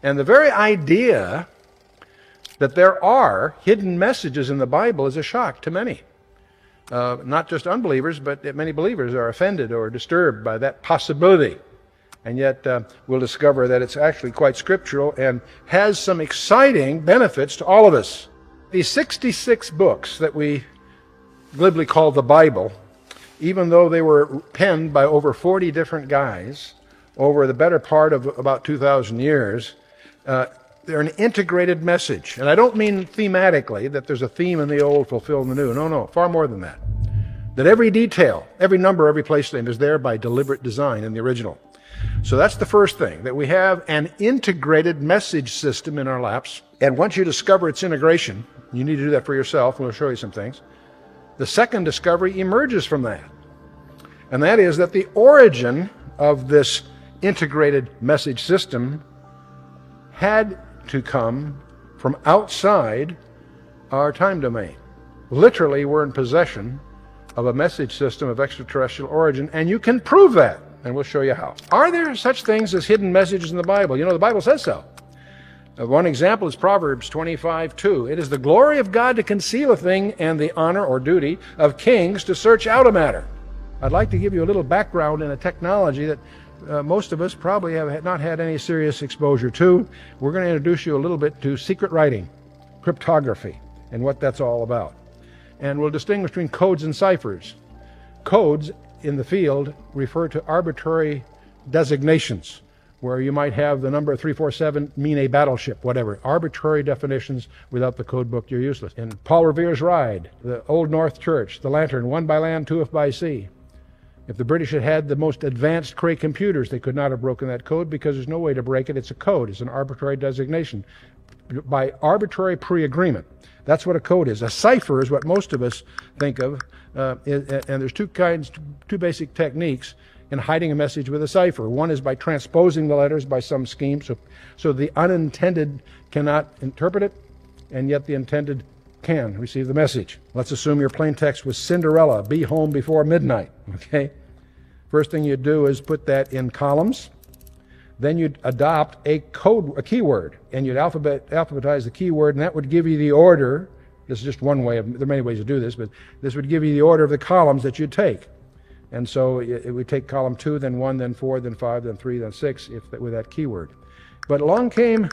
And the very idea that there are hidden messages in the Bible is a shock to many. Not just unbelievers, but many believers are offended or disturbed by that possibility. And yet we'll discover that it's actually quite scriptural and has some exciting benefits to all of us. These 66 books that we glibly call the Bible, even though they were penned by over 40 different guys over the better part of about 2,000 years, they're an integrated message. And I don't mean thematically, that there's a theme in the old fulfilled in the new. No, far more than that. That every detail, every number, every place name is there by deliberate design in the original. So that's the first thing, that we have an integrated message system in our laps. And once you discover its integration, you need to do that for yourself, and we'll show you some things. The second discovery emerges from that. And that is that the origin of this integrated message system had to come from outside our time domain. Literally, we're in possession of a message system of extraterrestrial origin, and you can prove that, and we'll show you how. Are there such things as hidden messages in the Bible? You know, the Bible says so. One example is Proverbs 25:2. It is the glory of God to conceal a thing, and the honor or duty of kings to search out a matter. I'd like to give you a little background in a technology that most of us probably have not had any serious exposure to. We're going to introduce you a little bit to secret writing, cryptography, and what that's all about. And we'll distinguish between codes and ciphers. Codes in the field refer to arbitrary designations, where you might have the number 347 mean a battleship, whatever. Arbitrary definitions. Without the code book, you're useless. In Paul Revere's Ride, the Old North Church, the lantern, one by land, two if by sea. If the British had had the most advanced Cray computers, they could not have broken that code because there's no way to break it. It's a code. It's an arbitrary designation by arbitrary pre-agreement. That's what a code is. A cipher is what most of us think of, and there's two basic techniques in hiding a message with a cipher. One is by transposing the letters by some scheme, so the unintended cannot interpret it, and yet the intended can receive the message. Let's assume your plain text was Cinderella, be home before midnight. Okay? First thing you'd do is put that in columns. Then you'd adopt a keyword, and you'd alphabetize the keyword, and that would give you the order. This is just one way there are many ways to do this, but this would give you the order of the columns that you'd take. And so it would take column 2, then 1, then 4, then 5, then 3, then 6, with that keyword. But along came,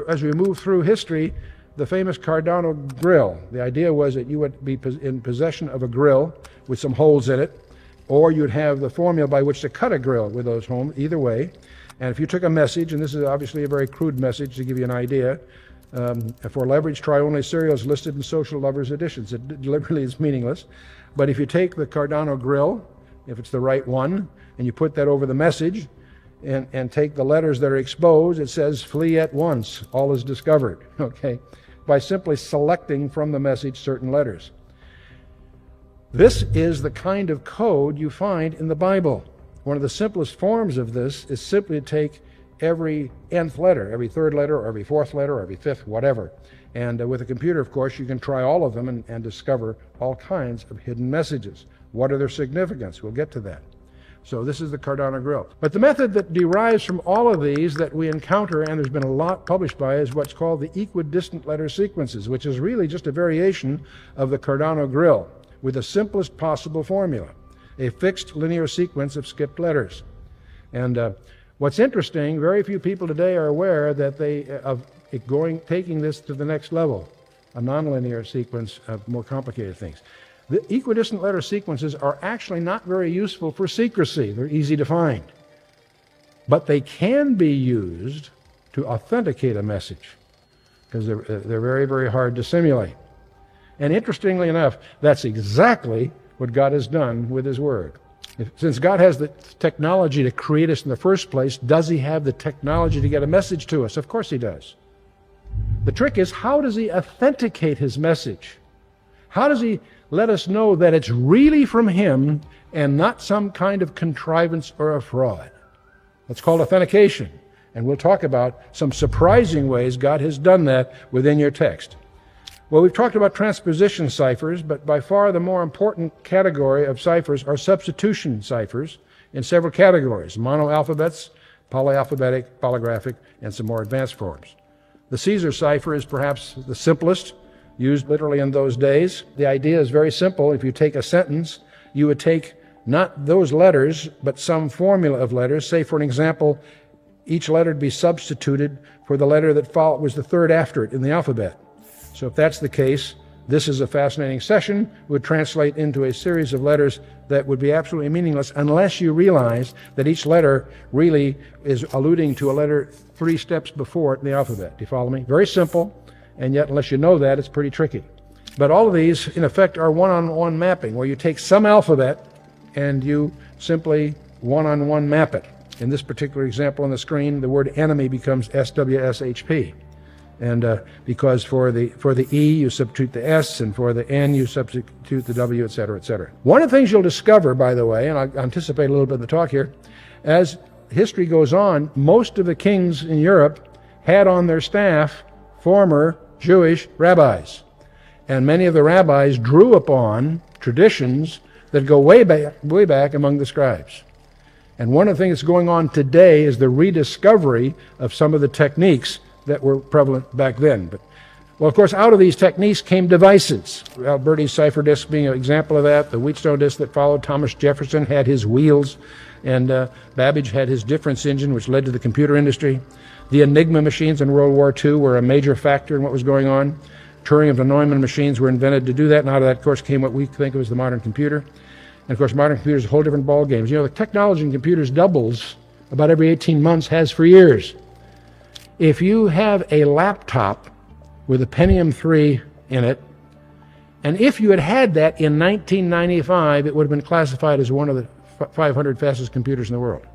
as we move through history, the famous Cardano grill. The idea was that you would be in possession of a grill with some holes in it, or you'd have the formula by which to cut a grill with those holes, either way. And if you took a message, and this is obviously a very crude message to give you an idea, for leverage, try only cereals listed in Social Lovers editions. It deliberately is meaningless. But if you take the Cardano grill, if it's the right one, and you put that over the message, and take the letters that are exposed, it says, flee at once, all is discovered, okay, by simply selecting from the message certain letters. This is the kind of code you find in the Bible. One of the simplest forms of this is simply to take every nth letter, every third letter, or every fourth letter, or every fifth, whatever. And with a computer, of course, you can try all of them and discover all kinds of hidden messages. What are their significance? We'll get to that. So this is the Cardano grill. But the method that derives from all of these that we encounter, and there's been a lot published by, is what's called the equidistant letter sequences, which is really just a variation of the Cardano grill with the simplest possible formula, a fixed linear sequence of skipped letters. And what's interesting, very few people today are aware that taking this to the next level, a nonlinear sequence of more complicated things. The equidistant letter sequences are actually not very useful for secrecy. They're easy to find. But they can be used to authenticate a message because they're very, very hard to simulate. And interestingly enough, that's exactly what God has done with His Word. Since God has the technology to create us in the first place, does He have the technology to get a message to us? Of course He does. The trick is, how does He authenticate His message? How does He let us know that it's really from Him and not some kind of contrivance or a fraud? That's called authentication. And we'll talk about some surprising ways God has done that within your text. Well, we've talked about transposition ciphers, but by far the more important category of ciphers are substitution ciphers in several categories. Monoalphabets, polyalphabetic, polygraphic, and some more advanced forms. The Caesar cipher is perhaps the simplest, used literally in those days. The idea is very simple. If you take a sentence, you would take not those letters, but some formula of letters. Say, for an example, each letter would be substituted for the letter that was the third after it in the alphabet. So if that's the case, this is a fascinating session. It would translate into a series of letters that would be absolutely meaningless unless you realize that each letter really is alluding to a letter 3 steps before it in the alphabet. Do you follow me? Very simple, and yet unless you know that, it's pretty tricky. But all of these, in effect, are one-on-one mapping, where you take some alphabet and you simply one-on-one map it. In this particular example on the screen, the word enemy becomes SWSHP. And because for the E, you substitute the S, and for the N, you substitute the W, et cetera, et cetera. One of the things you'll discover, by the way, and I'll anticipate a little bit of the talk here, as history goes on, most of the kings in Europe had on their staff former Jewish rabbis. And many of the rabbis drew upon traditions that go way back among the scribes. And one of the things that's going on today is the rediscovery of some of the techniques that were prevalent back then. But, well, of course, out of these techniques came devices. Alberti's cipher disk being an example of that. The Wheatstone disk that followed. Thomas Jefferson had his wheels, and Babbage had his difference engine, which led to the computer industry. The Enigma machines in World War II were a major factor in what was going on. Turing and von Neumann machines were invented to do that, and out of that, of course, came what we think of as the modern computer. And, of course, modern computers are a whole different ball game. You know, the technology in computers doubles about every 18 months, has for years. If you have a laptop with a Pentium 3 in it, and if you had had that in 1995, it would have been classified as one of the 500 fastest computers in the world.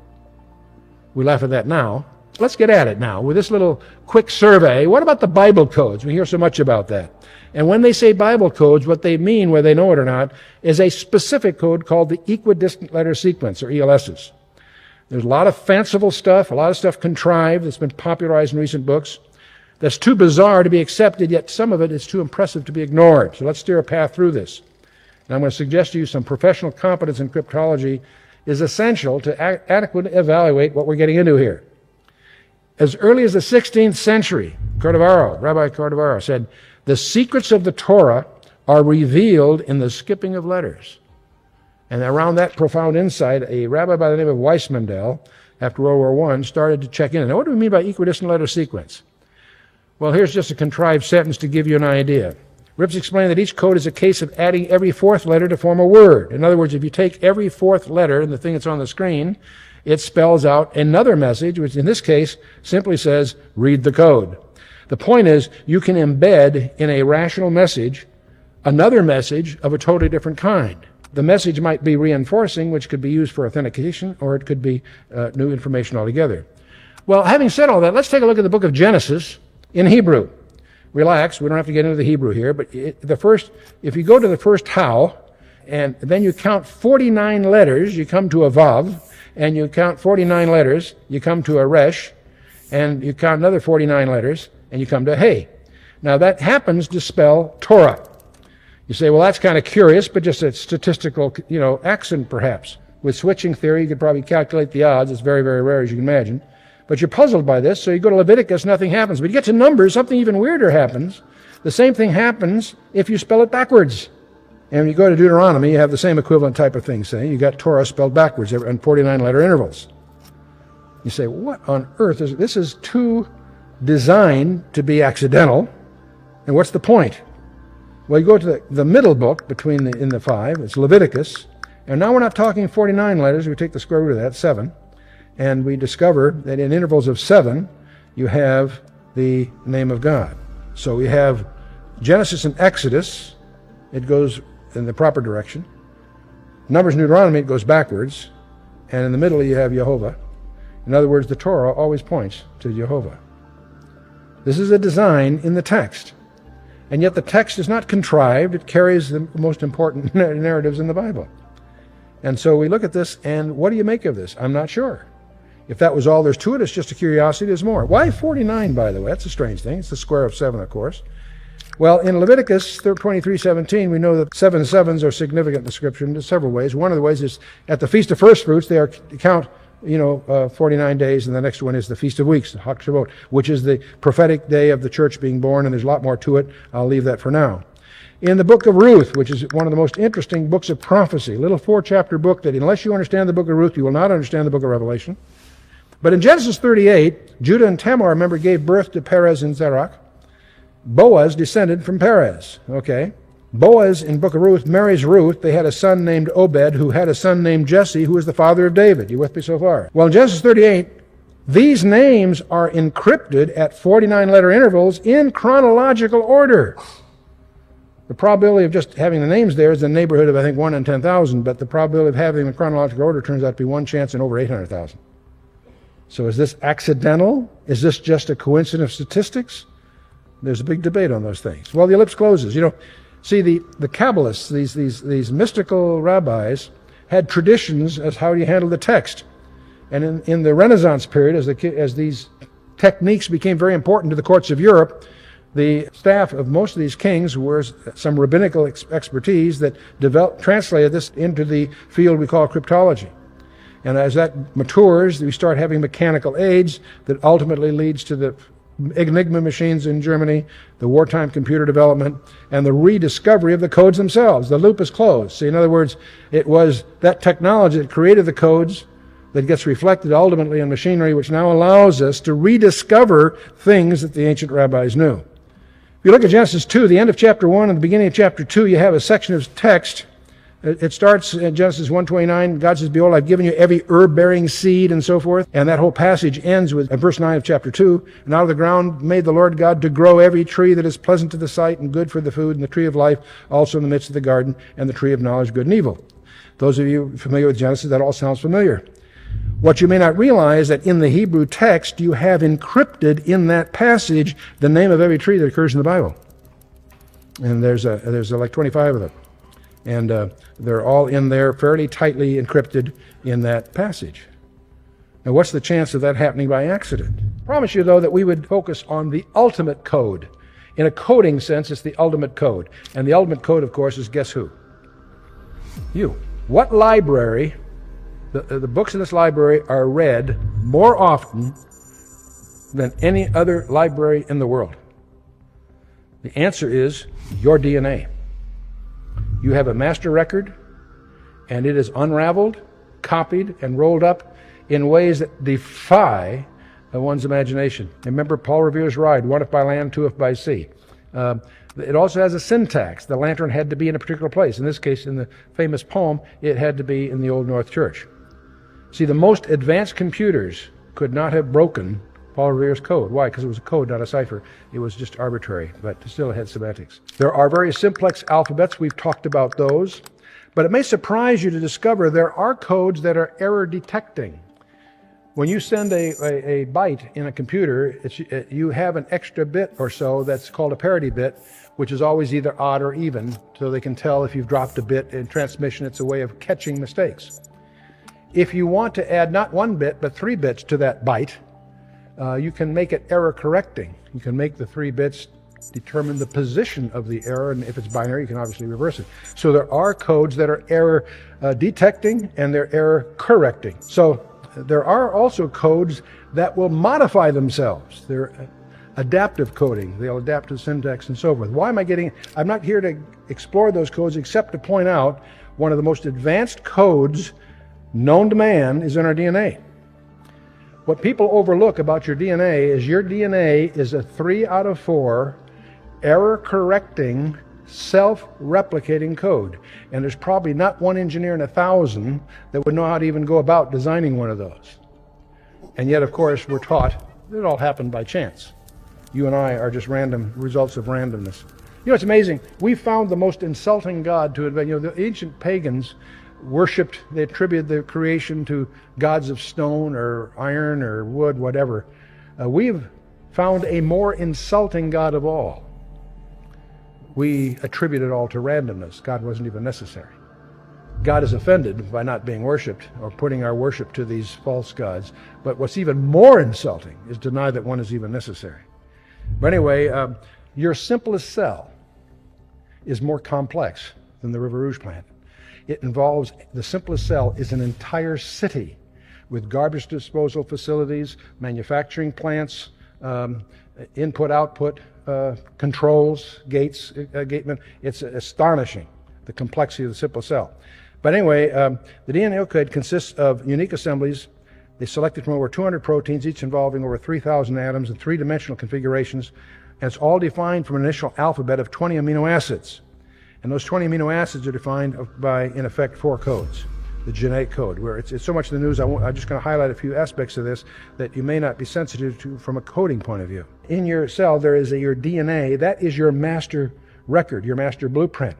We laugh at that now. Let's get at it now with this little quick survey. What about the Bible codes? We hear so much about that. And when they say Bible codes, what they mean, whether they know it or not, is a specific code called the equidistant letter sequence, or ELSs. There's a lot of fanciful stuff, a lot of stuff contrived that's been popularized in recent books that's too bizarre to be accepted, yet some of it is too impressive to be ignored. So let's steer a path through this. And I'm going to suggest to you some professional competence in cryptology is essential to adequately evaluate what we're getting into here. As early as the 16th century, Rabbi Cordovaro said, the secrets of the Torah are revealed in the skipping of letters. And around that profound insight, a rabbi by the name of Weissmandel, after World War I, started to check in. Now, what do we mean by equidistant letter sequence? Well, here's just a contrived sentence to give you an idea. Rips explained that each code is a case of adding every fourth letter to form a word. In other words, if you take every fourth letter in the thing that's on the screen, it spells out another message, which in this case simply says, read the code. The point is, you can embed in a rational message another message of a totally different kind. The message might be reinforcing, which could be used for authentication, or it could be new information altogether. Well, having said all that, let's take a look at the book of Genesis in Hebrew. Relax, we don't have to get into the Hebrew here, but if you go to the first how, and then you count 49 letters, you come to a vav, and you count 49 letters, you come to a resh, and you count another 49 letters, and you come to hey. Now that happens to spell Torah. You say, well, that's kind of curious, but just a statistical, accident perhaps. With switching theory, you could probably calculate the odds. It's very, very rare, as you can imagine. But you're puzzled by this, so you go to Leviticus, nothing happens. But you get to Numbers, something even weirder happens. The same thing happens if you spell it backwards. And when you go to Deuteronomy, you have the same equivalent type of thing, say. You got Torah spelled backwards in 49-letter intervals. You say, what on earth is this? Is too designed to be accidental. And what's the point? Well, you go to the middle book in the 5, it's Leviticus, and now we're not talking 49 letters, we take the square root of that, 7, and we discover that in intervals of 7, you have the name of God. So we have Genesis and Exodus, it goes in the proper direction. Numbers and Deuteronomy, it goes backwards, and in the middle you have Jehovah. In other words, the Torah always points to Jehovah. This is a design in the text. And yet the text is not contrived. It carries the most important narratives in the Bible. And so we look at this, and what do you make of this? I'm not sure. If that was all there's to it, it's just a curiosity, there's more. Why 49, by the way? That's a strange thing. It's the square of 7, of course. Well, in Leviticus 23:17, we know that 7 sevens are significant in the Scripture in several ways. One of the ways is at the Feast of First Fruits, they count 49 days, and the next one is the Feast of Weeks, the Hak Shavuot, which is the prophetic day of the church being born, and there's a lot more to it. I'll leave that for now. In the book of Ruth, which is one of the most interesting books of prophecy, a little 4-chapter book that unless you understand the book of Ruth, you will not understand the book of Revelation. But in Genesis 38, Judah and Tamar, remember, gave birth to Perez and Zerach. Boaz descended from Perez. Okay. Boaz in book of Ruth marries Ruth. They had a son named Obed, who had a son named Jesse, who was the father of David. You with me so far? Well, in Genesis 38, these names are encrypted at 49-letter intervals in chronological order. The probability of just having the names there is in the neighborhood of, I think, 1 in 10,000, but the probability of having them in chronological order turns out to be one chance in over 800,000. So is this accidental? Is this just a coincidence of statistics? There's a big debate on those things. Well, the ellipse closes. See, the Kabbalists, these mystical rabbis, had traditions as how you handle the text. And in the Renaissance period, as these techniques became very important to the courts of Europe, the staff of most of these kings were some rabbinical expertise that translated this into the field we call cryptology. And as that matures, we start having mechanical aids that ultimately leads to the Enigma machines in Germany, the wartime computer development, and the rediscovery of the codes themselves. The loop is closed. See, in other words, it was that technology that created the codes that gets reflected ultimately in machinery, which now allows us to rediscover things that the ancient rabbis knew. If you look at Genesis 2, the end of chapter 1 and the beginning of chapter 2, you have a section of text. It starts in Genesis 1:29. God says, "Behold, I've given you every herb-bearing seed," and so forth. And that whole passage ends with verse 9 of chapter 2. "And out of the ground made the Lord God to grow every tree that is pleasant to the sight and good for the food, and the tree of life also in the midst of the garden, and the tree of knowledge, good and evil." Those of you familiar with Genesis, that all sounds familiar. What you may not realize that in the Hebrew text, you have encrypted in that passage the name of every tree that occurs in the Bible. And there's like 25 of them. And they're all in there fairly tightly encrypted in that passage. Now, what's the chance of that happening by accident? I promise you, though, that we would focus on the ultimate code. In a coding sense, it's the ultimate code. And the ultimate code, of course, is guess who? You. What library, the books in this library are read more often than any other library in the world? The answer is your DNA. You have a master record, and it is unraveled, copied, and rolled up in ways that defy one's imagination. Remember Paul Revere's ride, one if by land, two if by sea. It also has a syntax. The lantern had to be in a particular place. In this case, in the famous poem, it had to be in the Old North Church. See, the most advanced computers could not have broken Paul Revere's code. Why? Because it was a code, not a cipher. It was just arbitrary, but still it had semantics. There are very simplex alphabets. We've talked about those. But it may surprise you to discover there are codes that are error detecting. When you send a byte in a computer, you have an extra bit or so that's called a parity bit, which is always either odd or even, so they can tell if you've dropped a bit in transmission. It's a way of catching mistakes. If you want to add not 1 bit, but 3 bits to that byte, you can make it error correcting. You can make the 3 bits determine the position of the error, and if it's binary, you can obviously reverse it. So there are codes that are error detecting and they're error correcting. So there are also codes that will modify themselves. They're adaptive coding. They'll adapt to the syntax and so forth. I'm not here to explore those codes except to point out one of the most advanced codes known to man is in our DNA. What people overlook about your DNA is your DNA is a 3 out of 4 error-correcting, self-replicating code. And there's probably not one engineer in 1,000 that would know how to even go about designing one of those. And yet, of course, we're taught that it all happened by chance. You and I are just random results of randomness. It's amazing. We found the most insulting God to invent. The ancient pagans they attributed their creation to gods of stone or iron or wood, whatever. We've found a more insulting God of all. We attribute it all to randomness. God wasn't even necessary. God is offended by not being worshipped or putting our worship to these false gods. But what's even more insulting is to deny that one is even necessary. But anyway, your simplest cell is more complex than the River Rouge planet. It involves, the simplest cell is an entire city with garbage disposal facilities, manufacturing plants, input-output controls, gates, gatemen. It's astonishing, the complexity of the simple cell. But anyway, the DNA code consists of unique assemblies. They selected from over 200 proteins, each involving over 3,000 atoms in three-dimensional configurations. And it's all defined from an initial alphabet of 20 amino acids. And those 20 amino acids are defined by, in effect, 4 codes. The genetic code, where it's so much in the news, I'm just going to highlight a few aspects of this that you may not be sensitive to from a coding point of view. In your cell, there is your DNA. That is your master record, your master blueprint.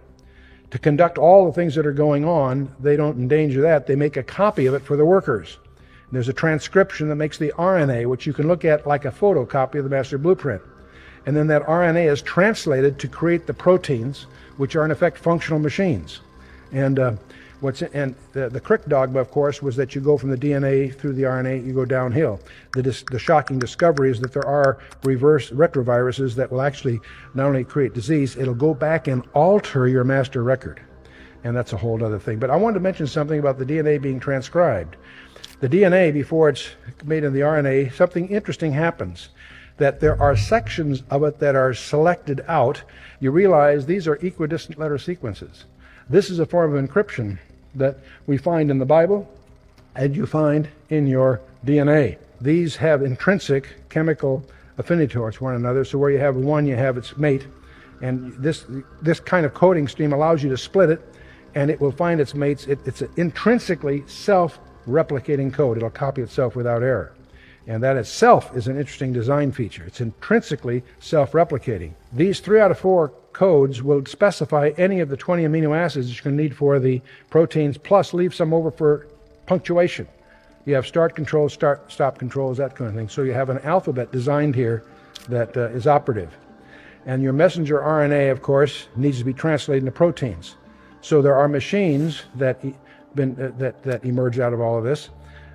To conduct all the things that are going on, they don't endanger that. They make a copy of it for the workers. And there's a transcription that makes the RNA, which you can look at like a photocopy of the master blueprint. And then that RNA is translated to create the proteins, which are in effect functional machines. And the crick dogma, of course, was that you go from the DNA through the RNA, you go downhill. The shocking discovery is that there are retroviruses that will actually not only create disease, it'll go back and alter your master record. And that's a whole other thing. But I wanted to mention something about the DNA being transcribed. The DNA, before it's made in the RNA, something interesting happens. That there are sections of it that are selected out. You realize these are equidistant letter sequences. This is a form of encryption that we find in the Bible and you find in your DNA. These have intrinsic chemical affinity towards one another, so where you have one, you have its mate. And this kind of coding scheme allows you to split it, and it will find its mates. It's an intrinsically self-replicating code. It'll copy itself without error. And that itself is an interesting design feature. It's intrinsically self-replicating. These 3 out of 4 codes will specify any of the 20 amino acids you're going to need for the proteins, plus leave some over for punctuation. You have start controls, stop controls, that kind of thing. So you have an alphabet designed here that is operative. And your messenger RNA, of course, needs to be translated into proteins. So there are machines that emerge out of all of this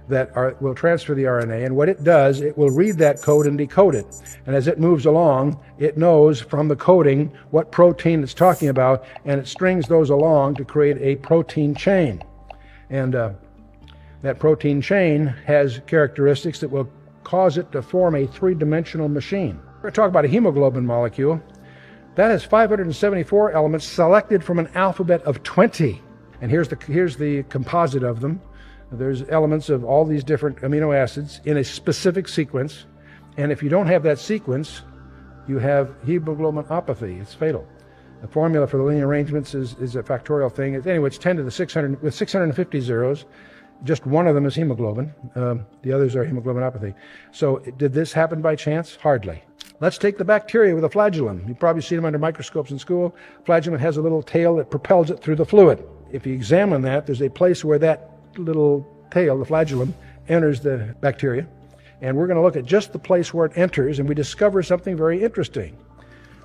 that will transfer the RNA, and what it does, it will read that code and decode it. And as it moves along, it knows from the coding what protein it's talking about, and it strings those along to create a protein chain. And that protein chain has characteristics that will cause it to form a three-dimensional machine. We're going to talk about a hemoglobin molecule. That has 574 elements selected from an alphabet of 20. And here's the composite of them. There's elements of all these different amino acids in a specific sequence, and if you don't have that sequence, you have hemoglobinopathy. It's fatal. The formula for the linear arrangements is a factorial thing. Anyway, it's 10 to the 600 with 650 zeros. Just one of them is hemoglobin. The others are hemoglobinopathy. So did this happen by chance? Hardly. Let's take the bacteria with a flagellum. You've probably seen them under microscopes in school. Flagellum has a little tail that propels it through the fluid. If you examine that, there's a place where that little tail, the flagellum, enters the bacteria. And we're going to look at just the place where it enters, and we discover something very interesting.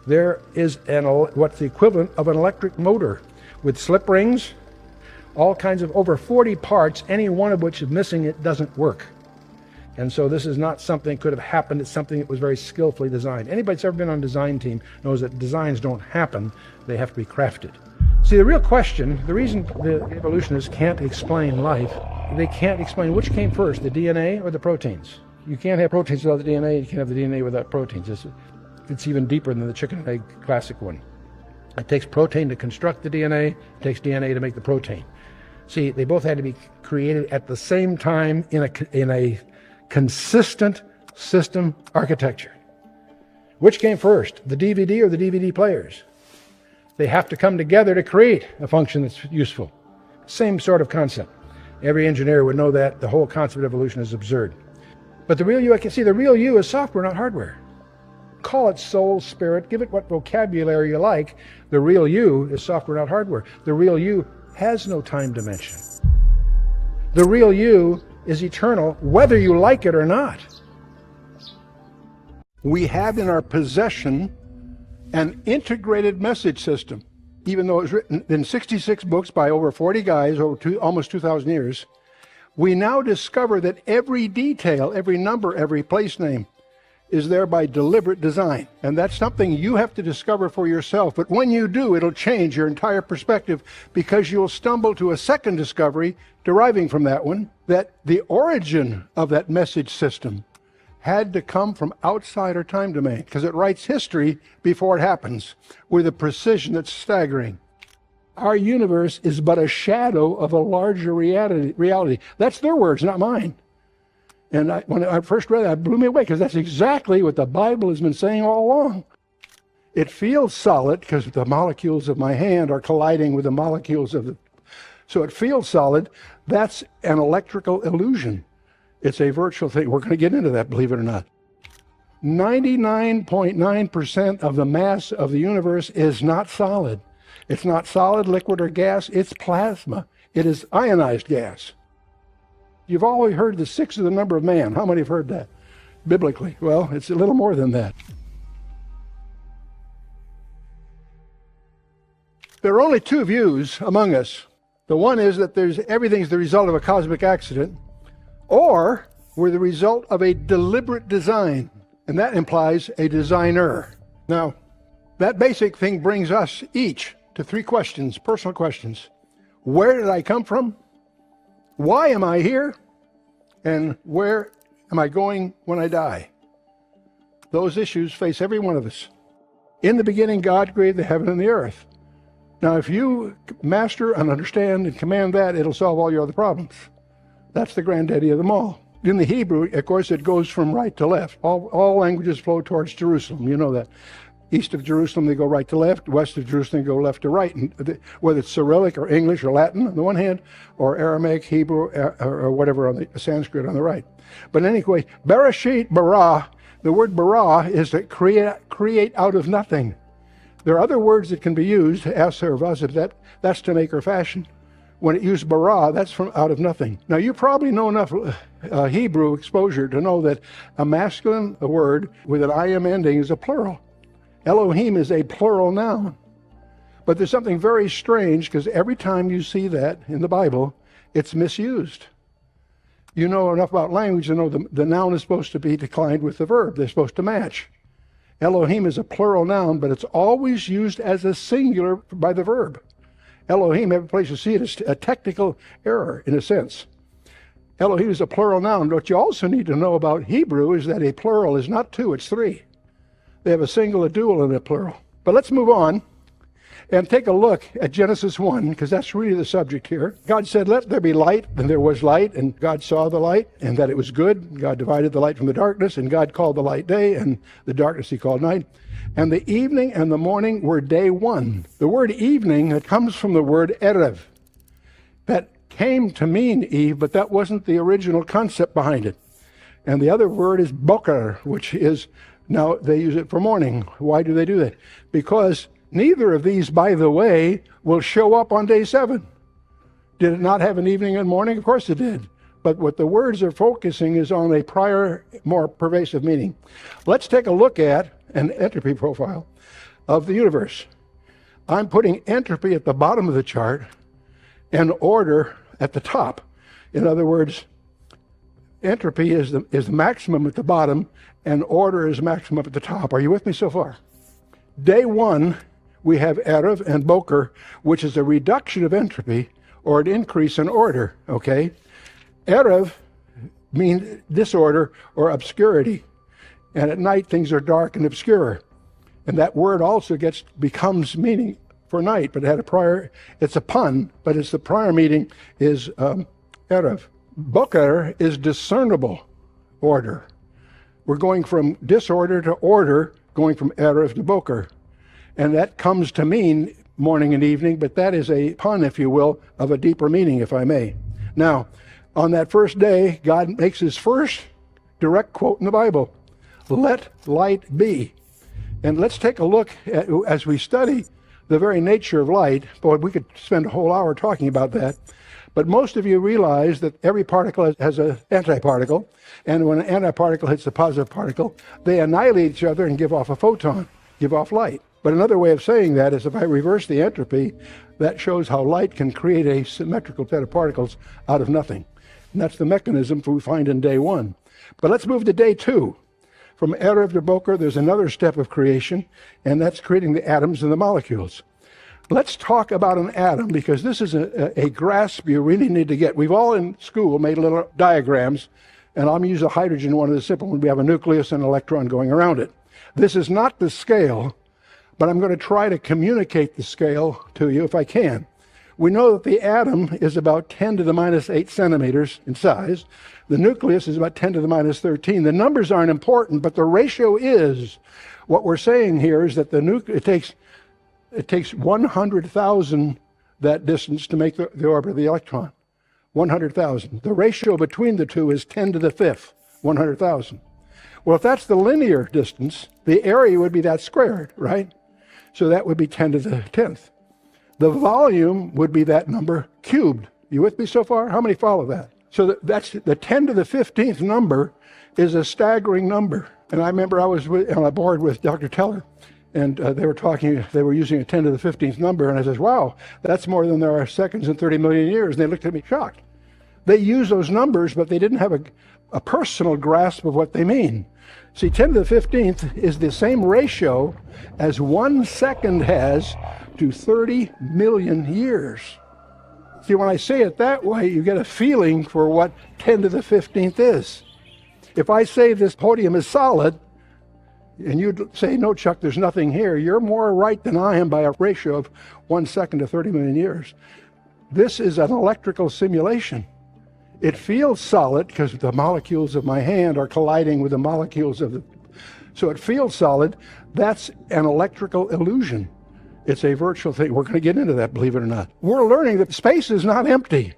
There is what's the equivalent of an electric motor with slip rings, all kinds of over 40 parts, any one of which is missing, it doesn't work. And so this is not something that could have happened. It's something that was very skillfully designed. Anybody that's ever been on a design team knows that designs don't happen. They have to be crafted. See, the real question, the reason the evolutionists can't explain life, they can't explain which came first, the DNA or the proteins. You can't have proteins without the DNA. You can't have the DNA without proteins. It's even deeper than the chicken and egg classic one. It takes protein to construct the DNA. It takes DNA to make the protein. See, they both had to be created at the same time in a consistent system architecture. Which came first, the DVD or the DVD players? They have to come together to create a function that's useful. Same sort of concept. Every engineer would know that. The whole concept of evolution is absurd. But the real you, I can see the real you is software, not hardware. Call it soul, spirit, give it what vocabulary you like. The real you is software, not hardware. The real you has no time dimension. The real you is eternal, whether you like it or not. We have in our possession an integrated message system. Even though it was written in 66 books by over 40 guys over almost 2,000 years, we now discover that every detail, every number, every place name, is there by deliberate design. And that's something you have to discover for yourself. But when you do, it'll change your entire perspective, because you'll stumble to a second discovery deriving from that one, that the origin of that message system had to come from outside our time domain, because it writes history before it happens with a precision that's staggering. Our universe is but a shadow of a larger reality. That's their words, not mine. And when I first read that, it blew me away, because that's exactly what the Bible has been saying all along. It feels solid because the molecules of my hand are colliding with the molecules of the... So it feels solid. That's an electrical illusion. It's a virtual thing. We're going to get into that, believe it or not. 99.9% of the mass of the universe is not solid. It's not solid, liquid, or gas. It's plasma. It is ionized gas. You've always heard the 6 is the number of man. How many have heard that biblically? Well, it's a little more than that. There are only two views among us. The one is that everything's the result of a cosmic accident, or we're the result of a deliberate design, and that implies a designer. Now, that basic thing brings us each to 3 questions, personal questions. Where did I come from? Why am I here? And where am I going when I die? Those issues face every one of us. In the beginning, God created the heaven and the earth. Now, if you master and understand and command that, it'll solve all your other problems. That's the granddaddy of them all. In the Hebrew, of course, it goes from right to left. All languages flow towards Jerusalem. You know that. East of Jerusalem, they go right to left. West of Jerusalem, they go left to right. And whether it's Cyrillic or English or Latin on the one hand, or Aramaic, Hebrew, or whatever on the Sanskrit on the right. But anyway, Bereshit, bara, the word bara is to create out of nothing. There are other words that can be used, as or vas, that's to make or fashion. When it used bara, that's from out of nothing. Now, you probably know enough Hebrew exposure to know that a masculine word with an im ending is a plural. Elohim is a plural noun. But there's something very strange, because every time you see that in the Bible, it's misused. You know enough about language to know the noun is supposed to be declined with the verb. They're supposed to match. Elohim is a plural noun, but it's always used as a singular by the verb. Elohim, every place you see it, is a technical error in a sense. Elohim is a plural noun. What you also need to know about Hebrew is that a plural is not 2, it's 3. They have a single, a dual, and a plural. But let's move on and take a look at Genesis 1, because that's really the subject here. God said, let there be light, and there was light, and God saw the light, and that it was good. God divided the light from the darkness, and God called the light day, and the darkness he called night. And the evening and the morning were day 1. The word evening, it comes from the word erev. That came to mean eve, but that wasn't the original concept behind it. And the other word is boker, which is, now they use it for morning. Why do they do that? Because neither of these, by the way, will show up on day 7. Did it not have an evening and morning? Of course it did. But what the words are focusing is on a prior, more pervasive meaning. Let's take a look at an entropy profile of the universe. I'm putting entropy at the bottom of the chart and order at the top. In other words, entropy is the maximum at the bottom, and order is maximum at the top. Are you with me so far? Day 1, we have erev and boker, which is a reduction of entropy or an increase in order, okay? Erev means disorder or obscurity, and at night things are dark and obscure. And that word also becomes meaning for night, but it's a pun, but it's the prior meaning is erev. Boker is discernible order. We're going from disorder to order, going from erev to boker. And that comes to mean morning and evening, but that is a pun, if you will, of a deeper meaning, if I may. Now, on that first day, God makes his first direct quote in the Bible, let light be. And let's take a look at, as we study the very nature of light. Boy, we could spend a whole hour talking about that. But most of you realize that every particle has an antiparticle, and when an antiparticle hits a positive particle, they annihilate each other and give off a photon, give off light. But another way of saying that is if I reverse the entropy, that shows how light can create a symmetrical set of particles out of nothing. And that's the mechanism we find in day 1. But let's move to day 2. from Erev to Boker, there's another step of creation, and that's creating the atoms and the molecules. Let's talk about an atom, because this is a grasp you really need to get. We've all in school made little diagrams, and I'm using hydrogen, one of the simple ones. We have a nucleus and an electron going around it. This is not the scale, but I'm going to try to communicate the scale to you if I can. We know that the atom is about 10 to the minus 8 centimeters in size. The nucleus is about 10 to the minus 13. The numbers aren't important, but the ratio is. What we're saying here is that it takes 100,000 that distance to make the orbit of the electron. 100,000. The ratio between the two is 10 to the 5th, 100,000. Well, if that's the linear distance, the area would be that squared, right? So that would be 10 to the 10th. The volume would be that number cubed. You with me so far? How many follow that? So that's the 10 to the 15th number is a staggering number. And I remember I was on a board with Dr. Teller, and they were using a 10 to the 15th number, and I said, wow, that's more than there are seconds in 30 million years. And they looked at me shocked. They use those numbers, but they didn't have a personal grasp of what they mean. See, 10 to the 15th is the same ratio as 1 second has to 30 million years. See, when I say it that way, you get a feeling for what 10 to the 15th is. If I say this podium is solid, and you say, no, Chuck, there's nothing here, you're more right than I am by a ratio of 1 second to 30 million years. This is an electrical simulation. It feels solid because the molecules of my hand are colliding with the molecules of the... So it feels solid. That's an electrical illusion. It's a virtual thing. We're going to get into that, believe it or not. We're learning that space is not empty.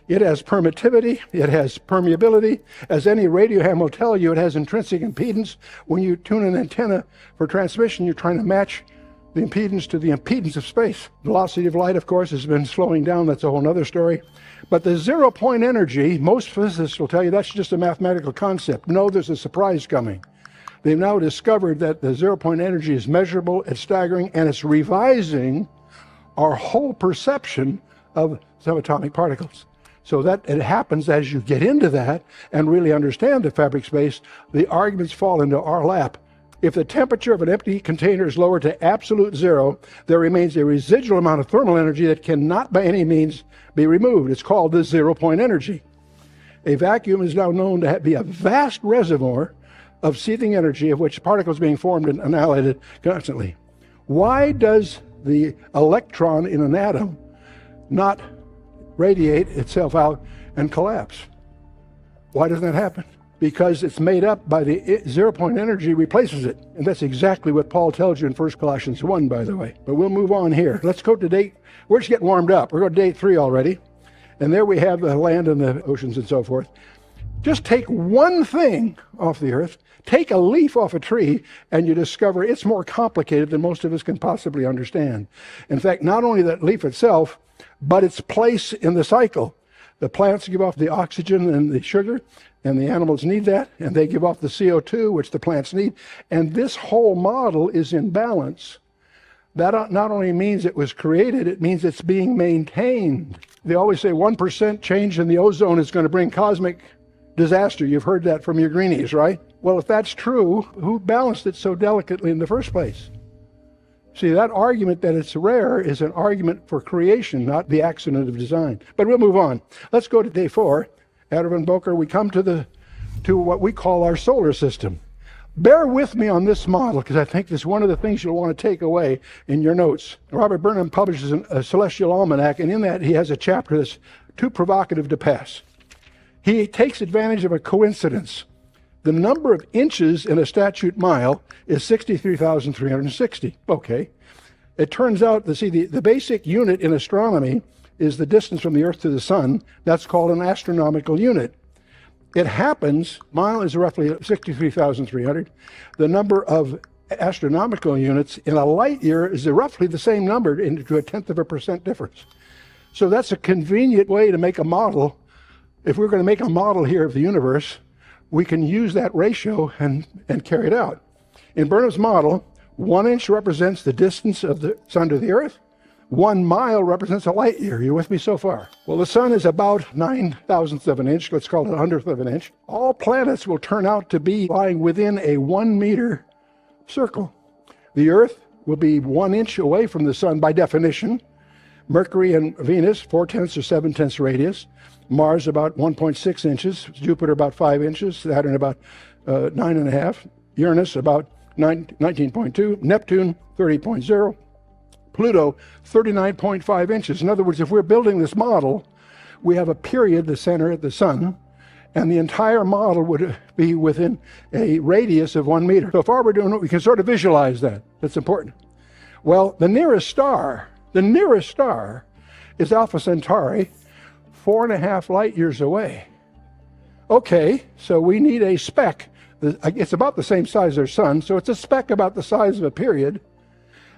It has permittivity. It has permeability. As any radio ham will tell you, it has intrinsic impedance. When you tune an antenna for transmission, you're trying to match the impedance to the impedance of space. Velocity of light, of course, has been slowing down. That's a whole other story. But the zero-point energy, most physicists will tell you that's just a mathematical concept. No, there's a surprise coming. They've now discovered that the zero-point energy is measurable, it's staggering, and it's revising our whole perception of subatomic particles. So that it happens as you get into that and really understand the fabric space, the arguments fall into our lap. If the temperature of an empty container is lowered to absolute zero, there remains a residual amount of thermal energy that cannot by any means be removed. It's called the zero-point energy. A vacuum is now known to be a vast reservoir of seething energy of which particles being formed and annihilated constantly. Why does the electron in an atom not radiate itself out and collapse? Why doesn't that happen? Because it's made up by the zero-point energy replaces it. And that's exactly what Paul tells you in 1 Colossians 1, by the way. But we'll move on here. Let's go to day, we're just getting warmed up. We're going to day 3 already. And there we have the land and the oceans and so forth. Just take one thing off the earth, take a leaf off a tree, and you discover it's more complicated than most of us can possibly understand. In fact, not only that leaf itself, but its place in the cycle. The plants give off the oxygen and the sugar, and the animals need that, and they give off the CO2, which the plants need. And this whole model is in balance. That not only means it was created, it means it's being maintained. They always say 1% change in the ozone is going to bring cosmic disaster. You've heard that from your greenies, right? Well, if that's true, who balanced it so delicately in the first place? See, that argument that it's rare is an argument for creation, not the accident of design. But we'll move on. Let's go to day 4. Erev and Boker, we come to what we call our solar system. Bear with me on this model, because I think this is one of the things you'll want to take away in your notes. Robert Burnham publishes a celestial almanac, and in that he has a chapter that's too provocative to pass. He takes advantage of a coincidence. The number of inches in a statute mile is 63,360. Okay. It turns out that, see, the basic unit in astronomy is the distance from the Earth to the Sun. That's called an astronomical unit. It happens, mile is roughly 63,300. The number of astronomical units in a light year is roughly the same number to 0.1% difference. So that's a convenient way to make a model. If we're going to make a model here of the universe, we can use that ratio and carry it out. In Burnham's model, 1 inch represents the distance of the Sun to the Earth. 1 mile represents a light year. You with me so far? Well, the sun is about 9,000ths of an inch. Let's call it 100th of an inch. All planets will turn out to be lying within a 1-meter circle. The Earth will be 1 inch away from the sun by definition. Mercury and Venus, 4/10 or 7/10 radius. Mars about 1.6 inches. Jupiter about 5 inches. Saturn about 9.5. Uranus about 19.2. Neptune 30.0. Pluto, 39.5 inches. In other words, if we're building this model, we have a period, the center at the sun, and the entire model would be within a radius of 1 meter. So far we're doing it, we can sort of visualize that. That's important. Well, the nearest star is Alpha Centauri, 4.5 light years away. Okay, so we need a speck. It's about the same size as our sun, so it's a speck about the size of a period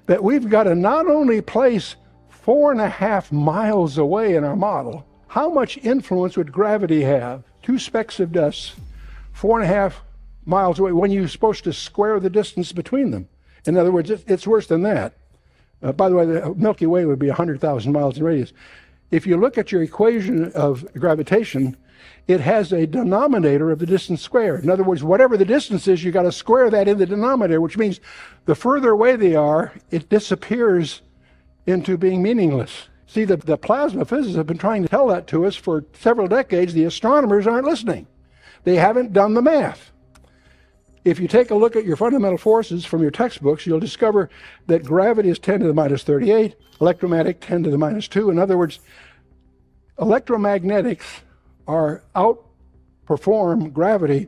that we've got to not only place 4.5 miles away in our model. How much influence would gravity have? 2 specks of dust, 4.5 miles away, when you're supposed to square the distance between them. In other words, it's worse than that. By the way, the Milky Way would be 100,000 miles in radius. If you look at your equation of gravitation, it has a denominator of the distance squared. In other words, whatever the distance is, you got to square that in the denominator, which means the further away they are, it disappears into being meaningless. See, the plasma physicists have been trying to tell that to us for several decades. The astronomers aren't listening. They haven't done the math. If you take a look at your fundamental forces from your textbooks, you'll discover that gravity is 10 to the minus 38, electromagnetic 10 to the minus 2. In other words, electromagnetics outperform gravity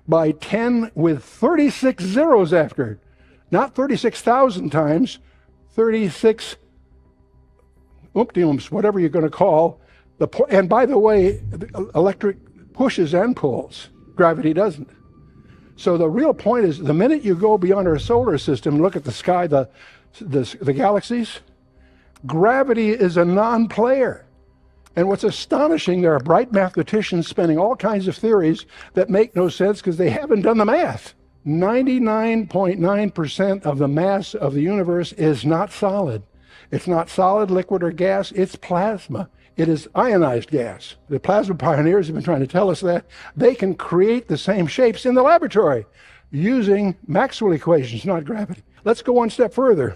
by 10 with 36 zeros after it. Not 36,000 times, 36 umptiums, whatever you're going to call. And by the way, electric pushes and pulls. Gravity doesn't. So the real point is, the minute you go beyond our solar system and look at the sky, the galaxies, gravity is a non-player. And what's astonishing, there are bright mathematicians spinning all kinds of theories that make no sense because they haven't done the math. 99.9% of the mass of the universe is not solid. It's not solid, liquid, or gas. It's plasma. It is ionized gas. The plasma pioneers have been trying to tell us that. They can create the same shapes in the laboratory using Maxwell equations, not gravity. Let's go one step further.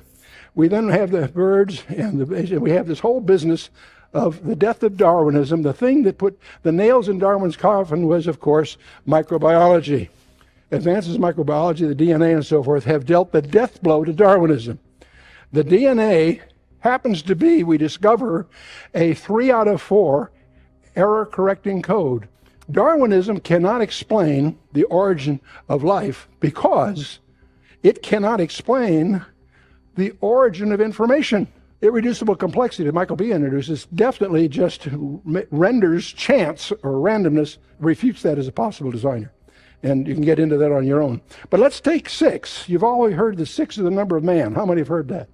We then have the birds, and we have this whole business of the death of Darwinism. The thing that put the nails in Darwin's coffin was, of course, microbiology. Advances in microbiology, the DNA and so forth, have dealt the death blow to Darwinism. The DNA happens to be, we discover, a 3 out of 4 error-correcting code. Darwinism cannot explain the origin of life because it cannot explain the origin of information. Irreducible complexity that Michael B. introduces definitely just renders chance or randomness, refutes that as a possible designer. And you can get into that on your own. But let's take 6. You've always heard that 6 is the number of man. How many have heard that?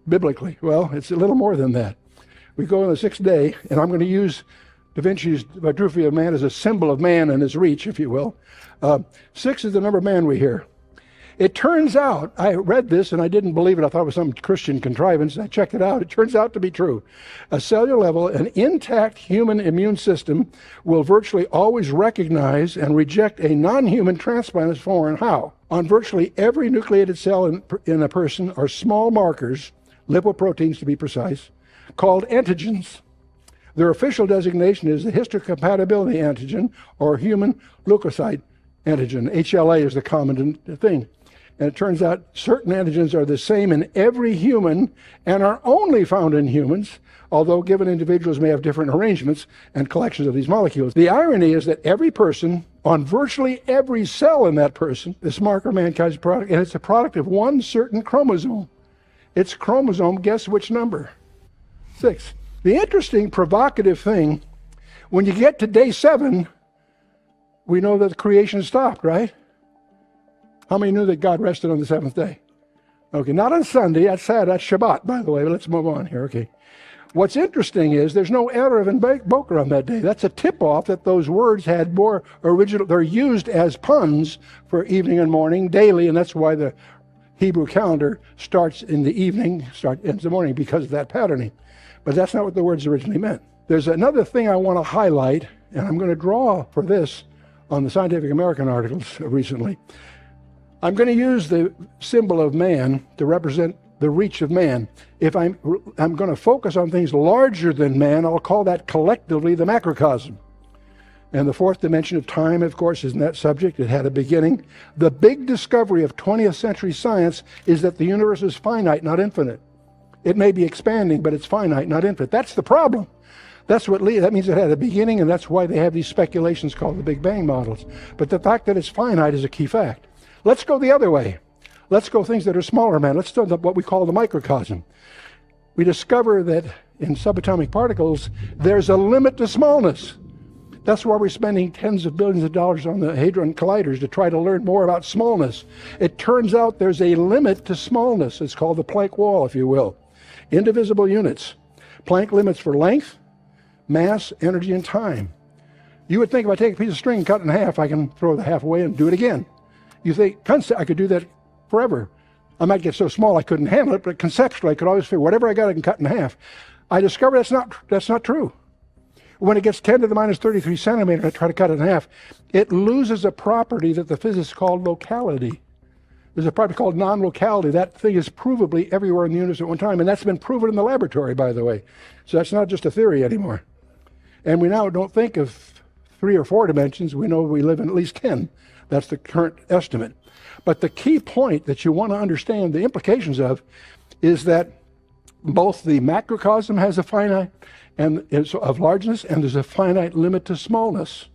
Biblically. Well, it's a little more than that. We go on the 6th day, and I'm going to use Da Vinci's Vitruvian Man as a symbol of man and his reach, if you will. 6 is the number of man we hear. It turns out, I read this and I didn't believe it. I thought it was some Christian contrivance. I checked it out. It turns out to be true. At a cellular level, an intact human immune system will virtually always recognize and reject a non-human transplant as foreign. How? On virtually every nucleated cell in a person are small markers, lipoproteins to be precise, called antigens. Their official designation is the histocompatibility antigen or human leukocyte antigen. HLA is the common thing. And it turns out certain antigens are the same in every human and are only found in humans, although given individuals may have different arrangements and collections of these molecules. The irony is that every person, on virtually every cell in that person, this marker mankind's product, and it's a product of one certain chromosome. Its chromosome, guess which number? 6. The interesting, provocative thing, when you get to day 7, we know that the creation stopped, right? How many knew that God rested on the 7th day? Okay, not on Sunday, that's sad, that's Shabbat, by the way, but let's move on here, okay. What's interesting is there's no Erev and Boker on that day. That's a tip-off that those words had more original, they're used as puns for evening and morning daily, and that's why the Hebrew calendar starts in the evening, ends in the morning because of that patterning. But that's not what the words originally meant. There's another thing I want to highlight, and I'm going to draw for this on the Scientific American articles recently. I'm going to use the symbol of man to represent the reach of man. If I'm going to focus on things larger than man, I'll call that collectively the macrocosm. And the fourth dimension of time, of course, is in that subject. It had a beginning. The big discovery of 20th century science is that the universe is finite, not infinite. It may be expanding, but it's finite, not infinite. That's the problem. That means it had a beginning, and that's why they have these speculations called the Big Bang models. But the fact that it's finite is a key fact. Let's go the other way. Let's go things that are smaller, man. Let's do what we call the microcosm. We discover that in subatomic particles, there's a limit to smallness. That's why we're spending tens of billions of dollars on the Hadron Colliders to try to learn more about smallness. It turns out there's a limit to smallness. It's called the Planck wall, if you will. Indivisible units. Planck limits for length, mass, energy, and time. You would think if I take a piece of string and cut it in half, I can throw the half away and do it again. You think, I could do that forever. I might get so small I couldn't handle it, but conceptually I could always figure whatever I got I can cut in half. I discovered that's not true. When it gets 10 to the minus 33 centimeter, I try to cut it in half, it loses a property that the physicists call locality. There's a property called non-locality. That thing is provably everywhere in the universe at one time, and that's been proven in the laboratory, by the way. So that's not just a theory anymore. And we now don't think of 3 or 4 dimensions. We know we live in at least 10. That's the current estimate. But the key point that you want to understand the implications of is that both the macrocosm has a finite and is of largeness, and there's a finite limit to smallness.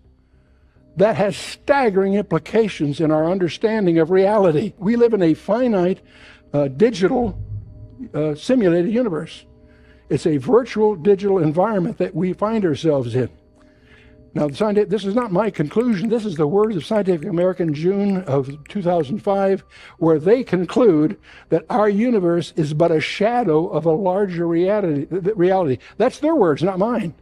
That has staggering implications in our understanding of reality. We live in a finite, digital, simulated universe. It's a virtual digital environment that we find ourselves in. Now, this is not my conclusion. This is the words of Scientific American, June of 2005, where they conclude that our universe is but a shadow of a larger reality. That's their words, not mine.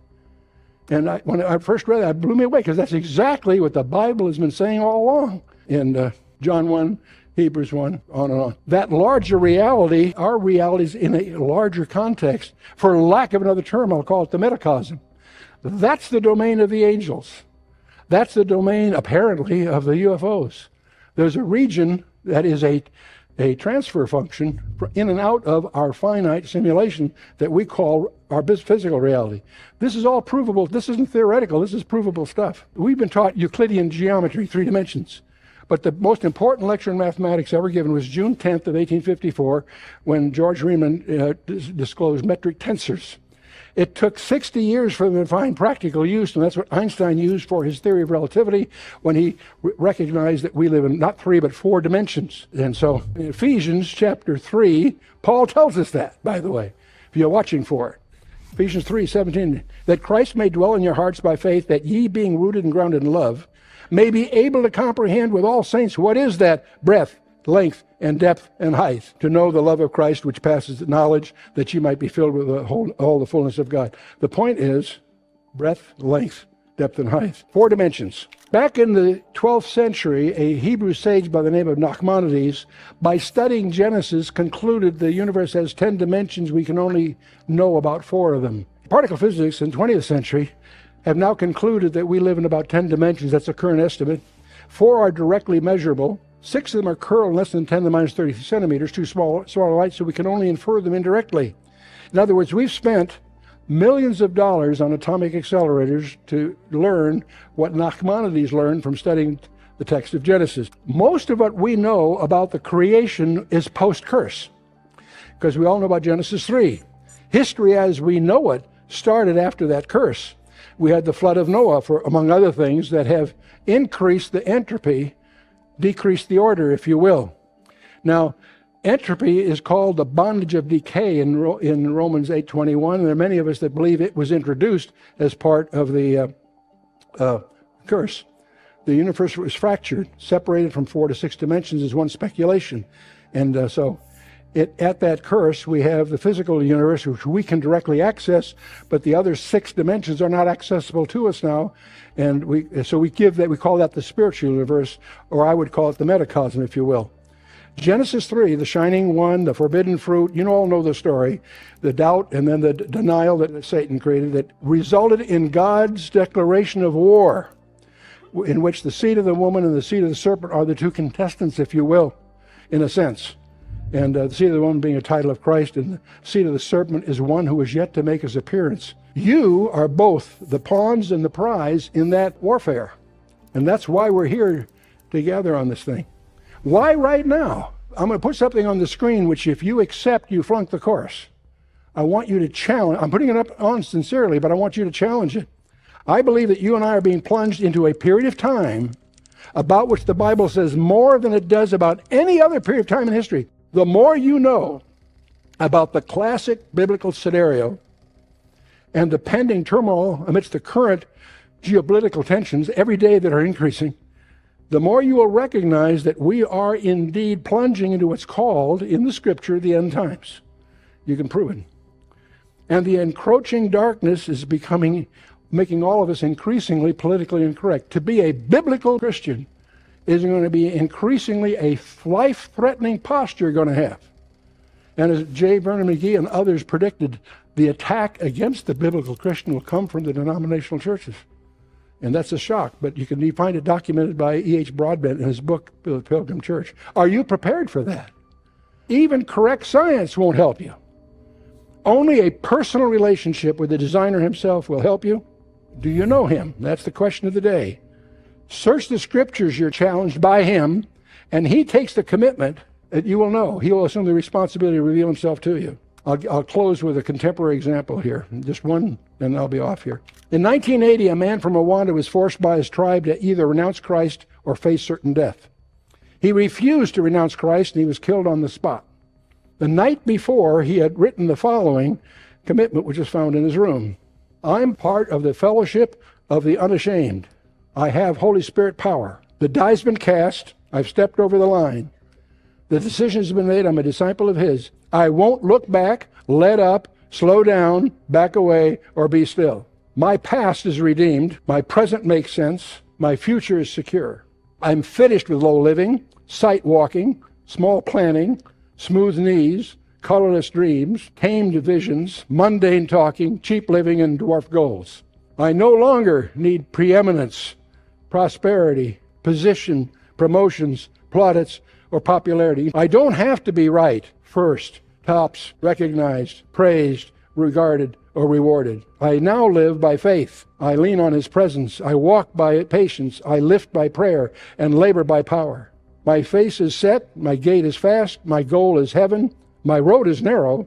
And when I first read that, it blew me away, because that's exactly what the Bible has been saying all along in John 1, Hebrews 1, on and on. That larger reality, our reality is in a larger context. For lack of another term, I'll call it the metacosm. That's the domain of the angels. That's the domain, apparently, of the UFOs. There's a region that is a transfer function in and out of our finite simulation that we call our physical reality. This is all provable. This isn't theoretical. This is provable stuff. We've been taught Euclidean geometry, 3 dimensions. But the most important lecture in mathematics ever given was June 10th of 1854, when George Riemann disclosed metric tensors. It took 60 years for them to find practical use, and that's what Einstein used for his theory of relativity when he recognized that we live in not 3 but 4 dimensions. And so in Ephesians chapter 3, Paul tells us that, by the way, if you're watching for it. Ephesians 3:17, that Christ may dwell in your hearts by faith, that ye being rooted and grounded in love, may be able to comprehend with all saints what is that breadth, length, and depth and height, to know the love of Christ which passes knowledge, that you might be filled with all the fullness of God. The point is breadth, length, depth, and height. 4 dimensions. Back in the 12th century, a Hebrew sage by the name of Nachmanides, by studying Genesis, concluded the universe has 10 dimensions. We can only know about 4 of them. Particle physics in the 20th century have now concluded that we live in about 10 dimensions. That's a current estimate. 4 are directly measurable. 6 of them are curled less than 10 to the minus 30 centimeters, too small light, so we can only infer them indirectly. In other words, we've spent millions of dollars on atomic accelerators to learn what Nachmanides learned from studying the text of Genesis. Most of what we know about the creation is post-curse, because we all know about Genesis 3. History as we know it started after that curse. We had the flood of Noah, among other things, that have increased the entropy, decreased the order, if you will. Now, entropy is called the bondage of decay in Romans 8:21, and there are many of us that believe it was introduced as part of the curse. The universe was fractured, separated from 4 to 6 dimensions is one speculation. And so at that curse, we have the physical universe, which we can directly access, but the other 6 dimensions are not accessible to us now. And we call that the spiritual universe, or I would call it the metacosm, if you will. Genesis 3, the shining one, the forbidden fruit, you all know the story, the doubt and then the denial that Satan created that resulted in God's declaration of war, in which the seed of the woman and the seed of the serpent are the two contestants, if you will, in a sense. And the seed of the woman being a title of Christ, and the seed of the serpent is one who is yet to make his appearance. You are both the pawns and the prize in that warfare. And that's why we're here together on this thing. Why right now? I'm going to put something on the screen which if you accept, you flunk the course. I want you to challenge. I'm putting it up on sincerely, but I want you to challenge it. I believe that you and I are being plunged into a period of time about which the Bible says more than it does about any other period of time in history. The more you know about the classic biblical scenario and the pending turmoil amidst the current geopolitical tensions every day that are increasing, the more you will recognize that we are indeed plunging into what's called, in the Scripture, the end times. You can prove it. And the encroaching darkness is making all of us increasingly politically incorrect. To be a biblical Christian is going to be increasingly a life-threatening posture you're going to have. And as J. Vernon McGee and others predicted, the attack against the biblical Christian will come from the denominational churches. And that's a shock, but you can find it documented by E.H. Broadbent in his book, The Pilgrim Church. Are you prepared for that? Even correct science won't help you. Only a personal relationship with the designer himself will help you. Do you know him? That's the question of the day. Search the Scriptures, you're challenged by him, and he takes the commitment that you will know. He will assume the responsibility to reveal himself to you. I'll close with a contemporary example here. Just one, and I'll be off here. In 1980, a man from Rwanda was forced by his tribe to either renounce Christ or face certain death. He refused to renounce Christ, and he was killed on the spot. The night before, he had written the following commitment, which is found in his room. I'm part of the fellowship of the unashamed. I have Holy Spirit power. The die's been cast. I've stepped over the line. The decision has been made. I'm a disciple of his. I won't look back, let up, slow down, back away, or be still. My past is redeemed. My present makes sense. My future is secure. I'm finished with low living, sight walking, small planning, smooth knees, colorless dreams, tamed visions, mundane talking, cheap living, and dwarf goals. I no longer need preeminence, prosperity, position, promotions, plaudits, or popularity. I don't have to be right, first, tops, recognized, praised, regarded, or rewarded. I now live by faith. I lean on his presence. I walk by patience. I lift by prayer and labor by power. My face is set. My gait is fast. My goal is heaven. My road is narrow.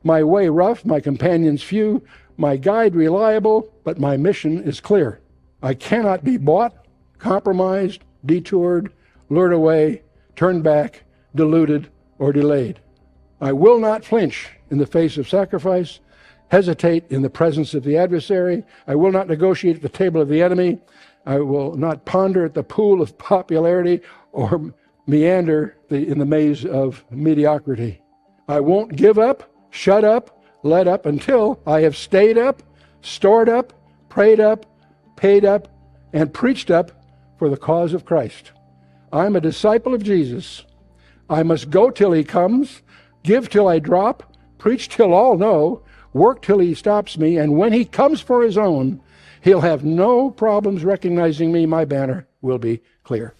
My way rough. My companions few. My guide reliable. But my mission is clear. I cannot be bought, compromised, detoured, lured away, turned back, deluded, or delayed. I will not flinch in the face of sacrifice, hesitate in the presence of the adversary. I will not negotiate at the table of the enemy. I will not ponder at the pool of popularity or meander in the maze of mediocrity. I won't give up, shut up, let up until I have stayed up, stored up, prayed up, paid up, and preached up for the cause of Christ. I'm a disciple of Jesus. I must go till he comes, give till I drop, preach till all know, work till he stops me, and when he comes for his own, he'll have no problems recognizing me. My banner will be clear.